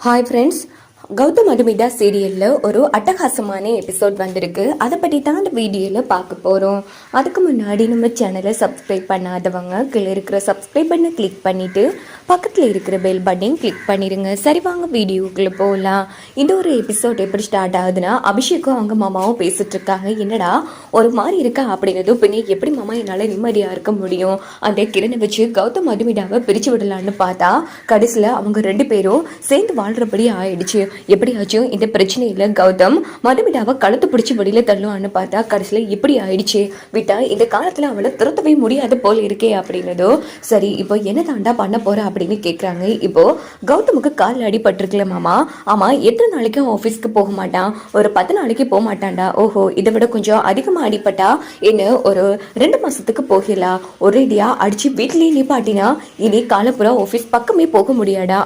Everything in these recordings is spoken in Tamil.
ஹாய் ஃப்ரெண்ட்ஸ், கௌதம் மதுமிதா சீரியலில் ஒரு அட்டகாசமான எபிசோட் வந்திருக்கு. அதை பற்றி தான் அந்த வீடியோவில் பார்க்க போகிறோம். அதுக்கு முன்னாடி நம்ம சேனலை சப்ஸ்கிரைப் பண்ணாதவங்க கீழே இருக்கிற சப்ஸ்கிரைப் பண்ண கிளிக் பண்ணிவிட்டு பக்கத்தில் இருக்கிற பெல் பட்டனையும் கிளிக் பண்ணிடுங்க. சரி, வாங்க வீடியோக்குள்ளே போகலாம். இந்த ஒரு எபிசோட் எப்படி ஸ்டார்ட் ஆகுதுன்னா, அபிஷேக்கும் அவங்க மாமாவும் பேசிட்டு இருக்காங்க. என்னடா ஒரு மாதிரி இருக்கா அப்படின்னதும், பின்னே எப்படி மாமா என்னால் நிம்மதியாக இருக்க முடியும், அந்த கிரணை வச்சு கௌதம் மதுமிதாவை பிரித்து விடலான்னு பார்த்தா கடைசியில் அவங்க ரெண்டு பேரும் சேர்ந்து வாழ்கிறபடி ஆயிடுச்சு. எப்படியாச்சும் இந்த பிரச்சனையில் கௌதம் மதுமிதாவை கழுத்து பிடிச்சி வெளியில தள்ளுவான்னு பார்த்தா கடைசியில் இப்படி ஆயிடுச்சு. விட்டா இந்த காலத்தில் அவளை திருத்தவே முடியாது போல் இருக்கே அப்படின்னதோ, சரி இப்போ என்ன தாண்டா பண்ண போற அப்படின்னு கேட்குறாங்க. இப்போ கௌதமுக்கு காலில் அடிபட்டிருக்கல மாமா. ஆமா, எத்தனை நாளைக்கு ஆஃபீஸ்க்கு போக மாட்டான்? ஒரு 10 நாளைக்கு போக மாட்டான்டா. ஓஹோ, இதை விட கொஞ்சம் அதிகமாக அடிப்பட்டா என்ன ஒரு 2 மாசத்துக்கு போகலாம். ஒரேடியா அடிச்சு வீட்லயே நிப்பாட்டினா இனி காலப்புறா ஆஃபீஸ் பக்கமே போக முடியாடா.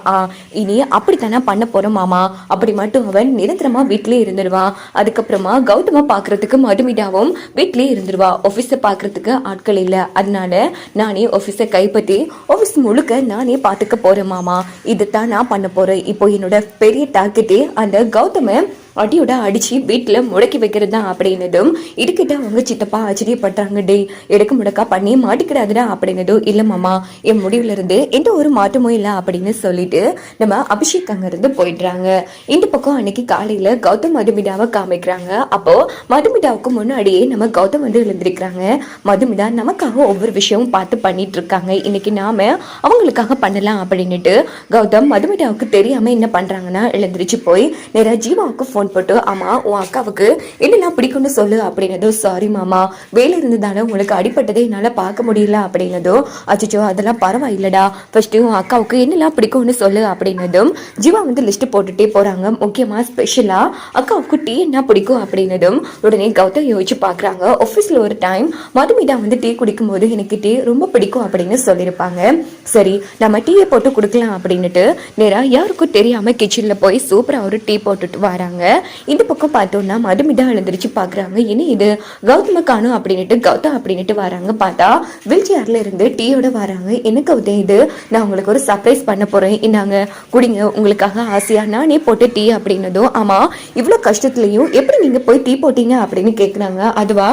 இனி அப்படித்தானே பண்ண போறோம் மாமா. அப்படி மட்டும் அவன் நிரந்தரமா வீட்லயே இருந்துருவான். அதுக்கப்புறமா கௌதமா பாக்குறதுக்கு மதுமிதாவும் வீட்லயே இருந்துருவா. ஆபீஸ பாக்குறதுக்கு ஆட்கள் இல்ல. அதனால நானே ஆபீஸை கைப்பற்றி ஆபீஸ் முழுக்க நானே பாத்துக்க போறேன் மாமா. இதுதான் நான் பண்ண போறேன். இப்போ என்னோட பெரிய டார்கெட்டே அந்த கௌதம அடியோட அடிச்சு வீட்டில் முடக்கி வைக்கிறது தான் அப்படின்னதும், இதுக்கிட்ட அவங்க சித்தப்பா ஆச்சரியப்பட்டாங்க. டே எடுக்க முடக்கா பண்ணி மாட்டிக்கிறாதுடா அப்படின்னதும், இல்லை மாமா, என் முடிவுல இருந்து எந்த ஒரு மாற்றமும் இல்லை அப்படின்னு சொல்லிட்டு நம்ம அபிஷேக் அங்கிருந்து போயிடுறாங்க. இந்த பக்கம் அன்னைக்கு காலையில கௌதம் மதுமிதாவை காமிக்கிறாங்க. அப்போ மதுமிதாவுக்கு முன்னாடியே நம்ம கௌதம் வந்து எழுந்திருக்கிறாங்க. மதுமிதா நமக்காக ஒவ்வொரு விஷயமும் பார்த்து பண்ணிட்டு இருக்காங்க. இன்னைக்கு நாம அவங்களுக்காக பண்ணலாம் அப்படின்னுட்டு கௌதம் மதுமிதாவுக்கு தெரியாம என்ன பண்றாங்கன்னா, எழுந்திரிச்சு போய் நேரா ஜீவாவுக்கு ஃபோன் போட்டு, ஆமா உன் அக்காவுக்கு என்னெல்லாம் பிடிக்கும்னு சொல்லு அப்படின்னதோ, சாரி மாமா, வேலை இருந்ததால உங்களுக்கு அடிப்பட்டதே என்னால பார்க்க முடியல அப்படின்னதோ, அச்சோ அதெல்லாம் பரவாயில்லடா, ஃபர்ஸ்ட் உன் அக்காவுக்கு என்னெல்லாம் பிடிக்கும்னு சொல்லு அப்படின்னதும் ஜீவா வந்து லிஸ்ட் போட்டுட்டே போறாங்க. முக்கியமா ஸ்பெஷலா அக்காவுக்கு டீ என்ன பிடிக்கும் அப்படின்னதும் உடனே கௌதம் யோசிச்சு பாக்குறாங்க. ஆஃபீஸ்ல ஒரு டைம் மதுமிதா வந்து டீ குடிக்கும் போது எனக்கு டீ ரொம்ப பிடிக்கும் அப்படின்னு சொல்லியிருப்பாங்க. சரி, நம்ம டீயை போட்டு கொடுக்கலாம் அப்படின்னுட்டு நேரா யாருக்கும் தெரியாம கிச்சன்ல போய் சூப்பரா ஒரு டீ போட்டுட்டு வராங்க. இந்த பக்கம் பார்த்தோம்னா மதுமிதா எழுந்திரிச்சு பாக்குறாங்க. இனி இது கௌதம காணும் அப்படின்னுட்டு கௌதம் அப்படின்னுட்டு வராங்க. பார்த்தா வீல் சேர்ல இருந்து டீயோட வராங்க. என்ன கௌதம் இது, நான் உங்களுக்கு ஒரு சர்ப்ரைஸ் பண்ண போறேன், இன்னாங்க குடிங்க, உங்களுக்காக ஆசையா நானே போட்டு டீ அப்படின்னதும், ஆமா இவ்வளவு கஷ்டத்துலயும் எப்படி நீங்க போய் டீ போட்டீங்க அப்படின்னு கேக்குறாங்க. அதுவா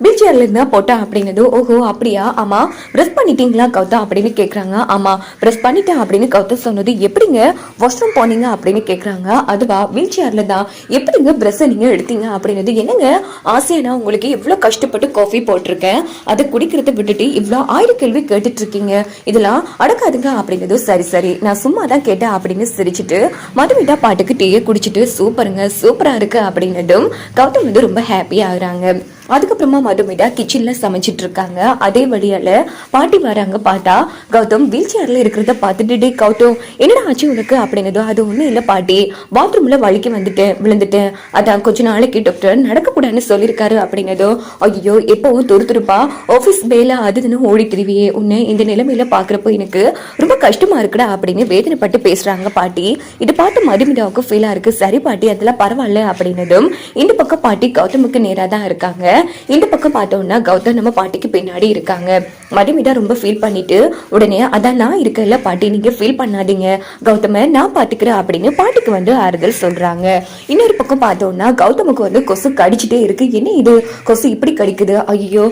பீச்சர்ல இருந்தா போட்டா அப்படின்னது. ஓஹோ அப்படியா, ஆமா பிரஷ் பண்ணிட்டீங்களா கௌதம் அப்படின்னு கேக்குறாங்க. ஆமா பிரஷ் பண்ணிட்டேன் அப்படின்னு கௌதம் சொன்னது. எப்படிங்க வாஷ்ரூம் போனீங்க அப்படின்னு கேக்குறாங்க. அதுவா வீல் சேர்ல தான். எப்படிங்க பிரஷ் நீங்க எடுத்தீங்க அப்படின்னது. என்னங்க ஆசையா, உங்களுக்கு எவ்வளவு கஷ்டப்பட்டு காஃபி போட்டிருக்கேன், அதை குடிக்கிறத விட்டுட்டு இவ்வளவு 1000 கேள்வி கேட்டுட்டு இருக்கீங்க, இதெல்லாம் அடக்காதுங்க அப்படின்னது. சரி சரி, நான் சும்மா தான் கேட்டேன் அப்படின்னு சிரிச்சுட்டு மதுமிதா பாட்டுக்கு டீயை குடிச்சிட்டு சூப்பருங்க சூப்பரா இருக்கு அப்படின்னதும் கௌதம் வந்து ரொம்ப ஹாப்பி ஆகுறாங்க. அதுக்கப்புறமா மதுமிதா கிச்சன்ல சமைச்சிட்டு இருக்காங்க. அதே வழியால பாட்டி வராங்க. பார்த்தா கௌதம் வீல் சேர்ல இருக்கிறத பார்த்துட்டு, டே கௌதம் என்னடா ஆச்சு உனக்கு அப்படின்னதோ, அது ஒண்ணும் இல்ல பாட்டி, பாத்ரூம்ல வலிக்கு வந்துட்டேன், அதான் கொஞ்ச நாளைக்கு டாக்டர் நடக்கக்கூடாதுன்னு சொல்லியிருக்காரு அப்படின்னதோ, ஐயோ எப்பவும் துருப்பா ஆபீஸ் வேலை அதுன்னு ஓடி திருவியே, உன்னை இந்த நிலைமையில பாக்குறப்போ எனக்கு ரொம்ப கஷ்டமா இருக்குடா அப்படின்னு வேதனைப்பட்டு பேசுறாங்க பாட்டி. இதை பார்த்து மதுமிதாவுக்கு ஃபீலா இருக்கு. சரி பாட்டி, அதெல்லாம் பரவாயில்ல அப்படின்னதும் இந்த பக்கம் பாட்டி கௌதமுக்கு நேரா தான் இருக்காங்க. இந்த பக்கம் பார்த்தோம்னா கௌதம் நம்ம பாட்டிக்கு பின்னாடி இருக்காங்க. மதுமிதா ரொம்ப ஃபீல் பண்ணிட்டு உடனே, அதான் நான் இருக்கல பாட்டி, நீங்க ஃபீல் பண்ணாதீங்க, கௌதம நான் பாத்துக்கிறேன் அப்படின்னு பாட்டிக்கு வந்து ஆறுதல் சொல்றாங்க. இன்னொரு பக்கம் பார்த்தோம்னா கௌதமுக்கு வந்து கொசு கடிச்சிட்டே இருக்கு. என்ன இது, கொசு இப்படி கடிக்குது, ஐயோ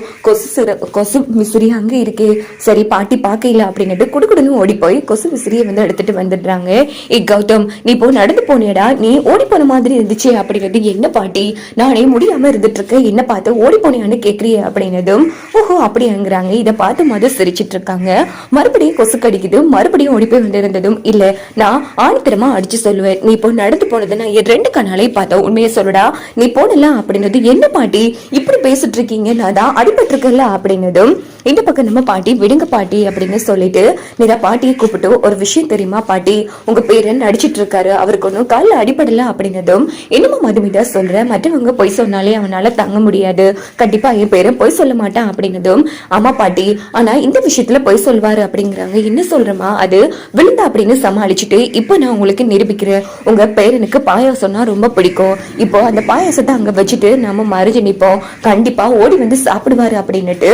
கொசு விசிறி அங்க இருக்கு. சரி பாட்டி பாக்கல அப்படின்னுட்டு குடுக்குடுன்னு ஓடி போய் கொசு விசிறியை வந்து எடுத்துட்டு வந்துடுறாங்க. ஏ கௌதம், நீ இப்போ நடந்து போனியடா, நீ ஓடி போன மாதிரி இருந்துச்சு அப்படிங்கிறது. என்ன பாட்டி, நானே முடியாம இருந்துட்டு இருக்கேன், என்ன பார்த்து ஓடி போனியான்னு கேக்குறிய அப்படின்னதும், ஓஹோ அப்படிங்கிறாங்க. இதை பார்த்து மது சிரிச்சிட்டு இருக்காங்க. மறுபடியும் கொசு கடிக்குது, மறுபடியும் ஓடி போய் வந்திருந்ததும், இல்ல நான் ஆணித்தரமா அடிச்சு சொல்லுவேன், நீ இப்போ நடந்து போனது நான் 2 கண்ணாலே பார்த்தேன், உண்மையை சொல்லுடா நீ போனலாம் அப்படின்னது. என்ன பாட்டி இப்படி பேசிட்டு இருக்கீங்க, நான் தான் அடிபட்டிருக்கல அப்படின்னதும் இந்த பக்கம் நம்ம பாட்டி, விடுங்க பாட்டி அப்படின்னு சொல்லிட்டு நீதா பாட்டியை கூப்பிட்டு, ஒரு விஷயம் தெரியுமா பாட்டி, உங்க பேரன் நடிச்சிட்டு இருக்காரு, அவருக்கு ஒன்னும் காலில் அடிபடல அப்படின்னதும், என்னமோ மதுமிதா சொல்ற, மற்றவங்க பொய் சொன்னாலே அவனால தங்க முடியாது, கண்டிப்பா என் பேரன் பொய் சொல்ல மாட்டான் அப்படின்னதும், ஆமா பாட்டி ஆனா இந்த விஷயத்துல பொய் சொல்வாரு அப்படிங்கிறாங்க. என்ன சொல்றமா, அது விழுந்தா அப்படின்னு சமாளிச்சுட்டு, இப்போ நான் உங்களுக்கு நிரூபிக்கிறேன், உங்க பேரனுக்கு பாயாசம்னா ரொம்ப பிடிக்கும், இப்போ அந்த பாயாசத்தை அங்க வச்சுட்டு நாம மறைஞ்சு நிப்போம், கண்டிப்பா ஓடி வந்து சாப்பிடுவாரு அப்படின்னுட்டு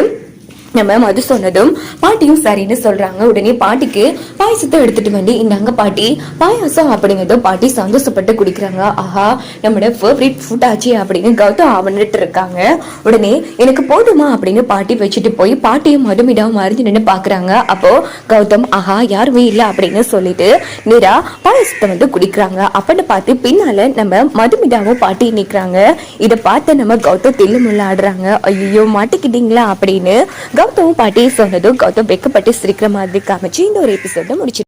நம்ம மது சொன்னதும் பாட்டியும் சரின்னு சொல்றாங்க. உடனே பாட்டிக்கு பாயசத்தை எடுத்துட்டு வந்து இந்தாங்க பாட்டி பாயாசம் அப்படிங்கறதும் பாட்டி சந்தோஷப்பட்டு குடிக்கிறாங்க. ஆஹா நம்மளோட ஃபேவரட் ஃபுட் ஆச்சு அப்படின்னு கௌதம் அவனிட்டு இருக்காங்க. உடனே எனக்கு போதுமா அப்படின்னு பாட்டி வச்சுட்டு போய் பாட்டியும் மதுமிதாவும் மறைஞ்சு நின்று பாக்குறாங்க. அப்போ கௌதம் ஆஹா யாருமே இல்லை அப்படின்னு சொல்லிட்டு நேரா பாயசத்தை வந்து குடிக்கிறாங்க. அப்படின்னு பார்த்து பின்னால நம்ம மதுமிதாவும் பாட்டி நிக்கிறாங்க. இதை பார்த்து நம்ம கௌதம் தில்லு முள்ள ஆடுறாங்க. ஐயோ மாட்டிக்கிட்டீங்களா அப்படின்னு கௌதம் பாட்டியை சொன்னதும் கௌதம் வெக்கப்பட்டு சிரிக்கிற மாதிரி காமிச்சு இந்த ஒரு எபிசோட முடிச்சு.